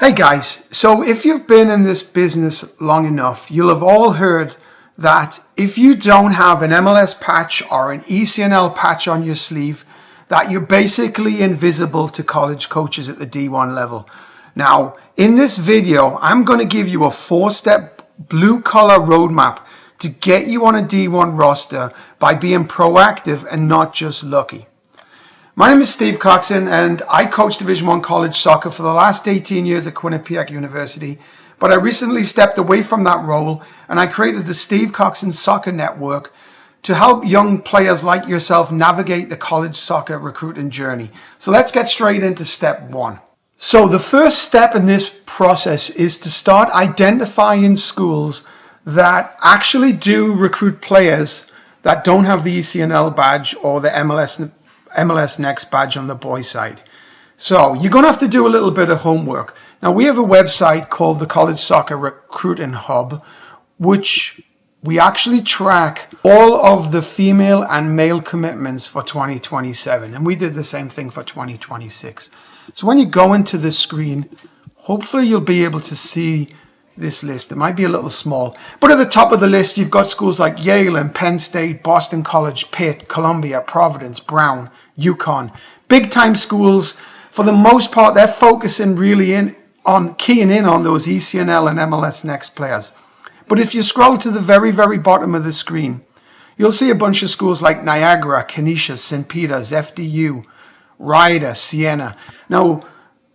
Hey guys, so if you've been in this business long enough, you'll have all heard that if you don't have an MLS patch or an ECNL patch on your sleeve, that you're basically invisible to college coaches at the D1 level. Now, in this video, I'm going to give you a 4-step blue-collar roadmap to get you on a D1 roster by being proactive and not just lucky. My name is Steve Coxon and I coach Division 1 college soccer for the last 18 years at Quinnipiac University, but I recently stepped away from that role and I created the Steve Coxon Soccer Network to help young players like yourself navigate the college soccer recruiting journey. So let's get straight into step 1. So the first step in this process is to start identifying schools that actually do recruit players that don't have the ECNL badge or the MLS Next badge on the boys side. So you're going to have to do a little bit of homework. Now we have a website called the College Soccer Recruiting Hub, which we actually track all of the female and male commitments for 2027, and we did the same thing for 2026. So when you go into the screen, hopefully you'll be able to see this list. It might be a little small, but at the top of the list you've got schools like Yale and Penn State, Boston College, Pitt, Columbia, Providence, Brown, UConn. Big time schools. For the most part, they're focusing really keying in on those ECNL and MLS Next players. But if you scroll to the very, very bottom of the screen, you'll see a bunch of schools like Niagara, Canisius, St. Peter's, FDU, Rider, Siena. Now,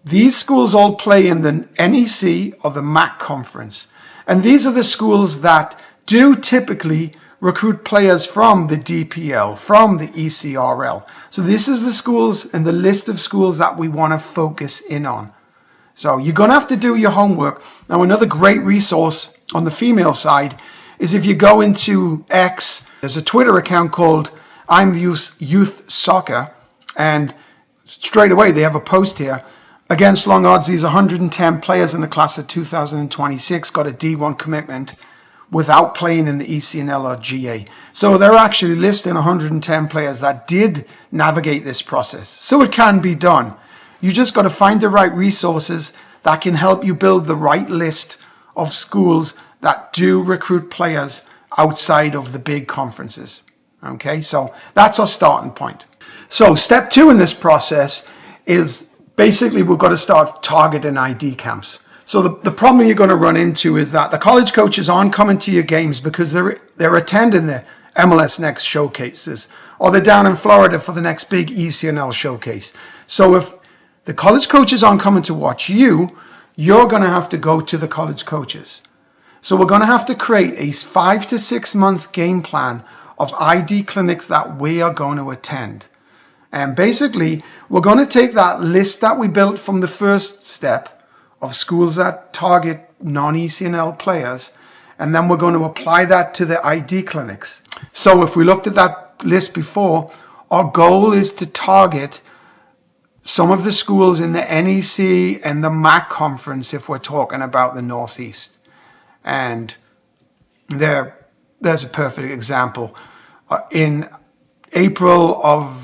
these schools all play in the NEC or the MAC conference. And these are the schools that do typically recruit players from the DPL, from the ECRL. So this is the schools and the list of schools that we want to focus in on. So you're going to have to do your homework. Now, another great resource on the female side is if you go into X, there's a Twitter account called I'm Youth Soccer, and straight away they have a post here. Against long odds, these 110 players in the class of 2026 got a D1 commitment without playing in the ECNL or GA. So they're actually listing 110 players that did navigate this process. So it can be done. You just got to find the right resources that can help you build the right list of schools that do recruit players outside of the big conferences. Okay, so that's our starting point. So step 2 in this process is basically we've got to start targeting ID camps. So the problem you're going to run into is that the college coaches aren't coming to your games because they're attending the MLS Next showcases, or they're down in Florida for the next big ECNL showcase. So if the college coaches aren't coming to watch you, you're going to have to go to the college coaches. So we're going to have to create a 5 to 6 month game plan of ID clinics that we are going to attend. And basically, we're going to take that list that we built from the first step of schools that target non-ECNL players, and then we're going to apply that to the ID clinics. So if we looked at that list before, our goal is to target some of the schools in the NEC and the MAC conference if we're talking about the Northeast. And there's a perfect example. In April of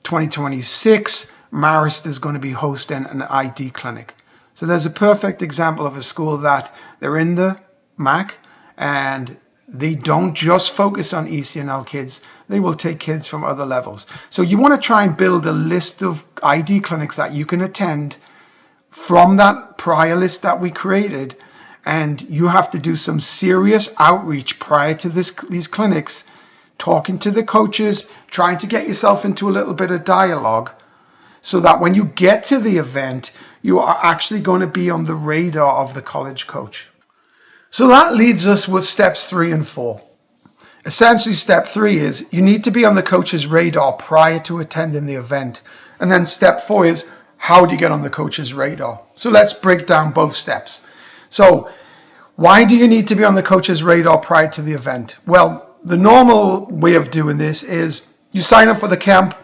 2026, Marist is going to be hosting an ID clinic. So there's a perfect example of a school that they're in the MAC and they don't just focus on ECNL kids, they will take kids from other levels. So you want to try and build a list of ID clinics that you can attend from that prior list that we created, and you have to do some serious outreach prior to these clinics, talking to the coaches, trying to get yourself into a little bit of dialogue so that when you get to the event, you are actually going to be on the radar of the college coach. So that leads us with steps 3 and 4. Essentially, step 3 is you need to be on the coach's radar prior to attending the event. And then step 4 is how do you get on the coach's radar? So let's break down both steps. So why do you need to be on the coach's radar prior to the event? Well, the normal way of doing this is you sign up for the camp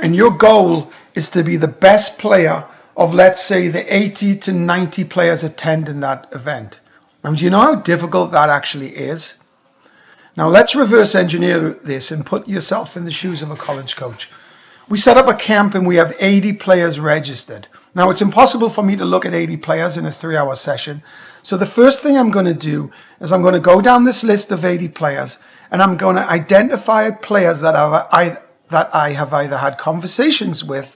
and your goal is to be the best player of, let's say, the 80 to 90 players attending that event. And do you know how difficult that actually is? Now let's reverse engineer this and put yourself in the shoes of a college coach. we set up a camp and we have 80 players registered. Now it's impossible for me to look at 80 players in a 3-hour session. So the first thing I'm going to do is I'm going to go down this list of 80 players and I'm going to identify players that I have either had conversations with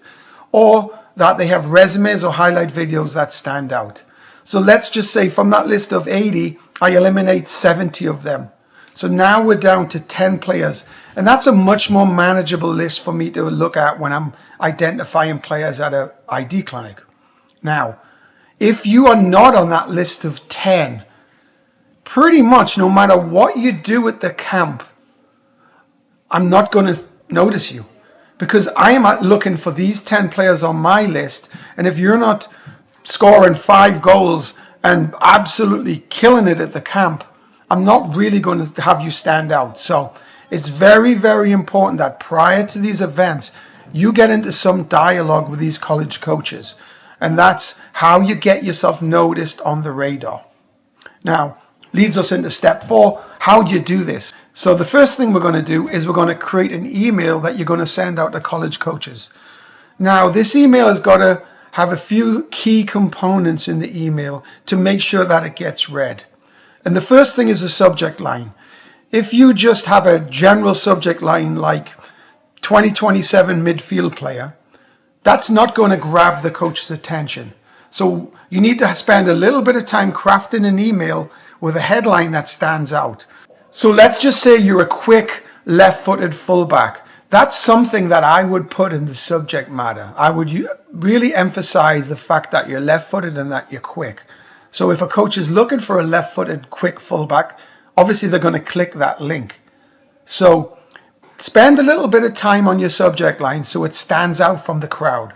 or that they have resumes or highlight videos that stand out. So let's just say from that list of 80, I eliminate 70 of them. So now we're down to 10 players. And that's a much more manageable list for me to look at when I'm identifying players at an ID clinic. Now, if you are not on that list of 10, pretty much no matter what you do at the camp, I'm not going to notice you, because I am looking for these 10 players on my list. And if you're not scoring 5 goals and absolutely killing it at the camp, I'm not really going to have you stand out. So it's very, very important that prior to these events, you get into some dialogue with these college coaches. And that's how you get yourself noticed on the radar. Now, leads us into step 4. How do you do this? So the first thing we're going to do is we're going to create an email that you're going to send out to college coaches. Now, this email has got to have a few key components in the email to make sure that it gets read. And the first thing is the subject line. If you just have a general subject line like 2027 midfield player, that's not going to grab the coach's attention. So you need to spend a little bit of time crafting an email with a headline that stands out. So let's just say you're a quick left-footed fullback. That's something that I would put in the subject matter. I would really emphasize the fact that you're left-footed and that you're quick. So if a coach is looking for a left-footed quick fullback, obviously they're going to click that link. So spend a little bit of time on your subject line so it stands out from the crowd.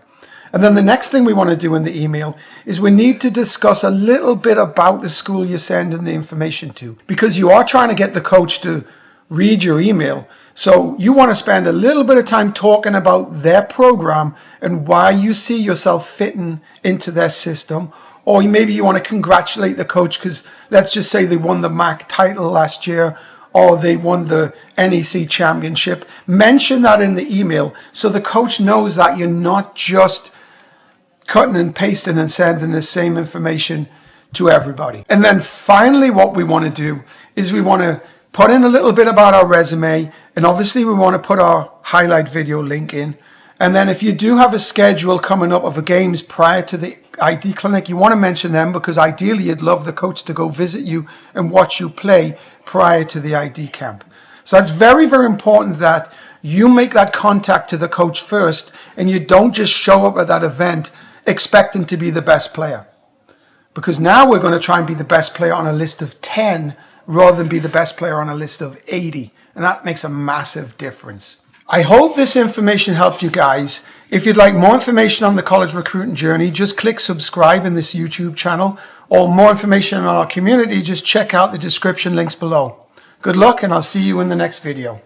And then the next thing we want to do in the email is we need to discuss a little bit about the school you're sending the information to, because you are trying to get the coach to read your email. So you want to spend a little bit of time talking about their program and why you see yourself fitting into their system. Or maybe you want to congratulate the coach because let's just say they won the MAC title last year or they won the NEC championship. Mention that in the email so the coach knows that you're not just cutting and pasting and sending the same information to everybody. And then finally what we want to do is we want to put in a little bit about our resume, and obviously we want to put our highlight video link in. And then if you do have a schedule coming up of games prior to the ID clinic, you want to mention them because ideally you'd love the coach to go visit you and watch you play prior to the ID camp. So it's very, very important that you make that contact to the coach first and you don't just show up at that event expecting to be the best player. Because now we're going to try and be the best player on a list of 10 rather than be the best player on a list of 80. And that makes a massive difference. I hope this information helped you guys. If you'd like more information on the college recruiting journey, just click subscribe in this YouTube channel, or more information on our community, just check out the description links below. Good luck, and I'll see you in the next video.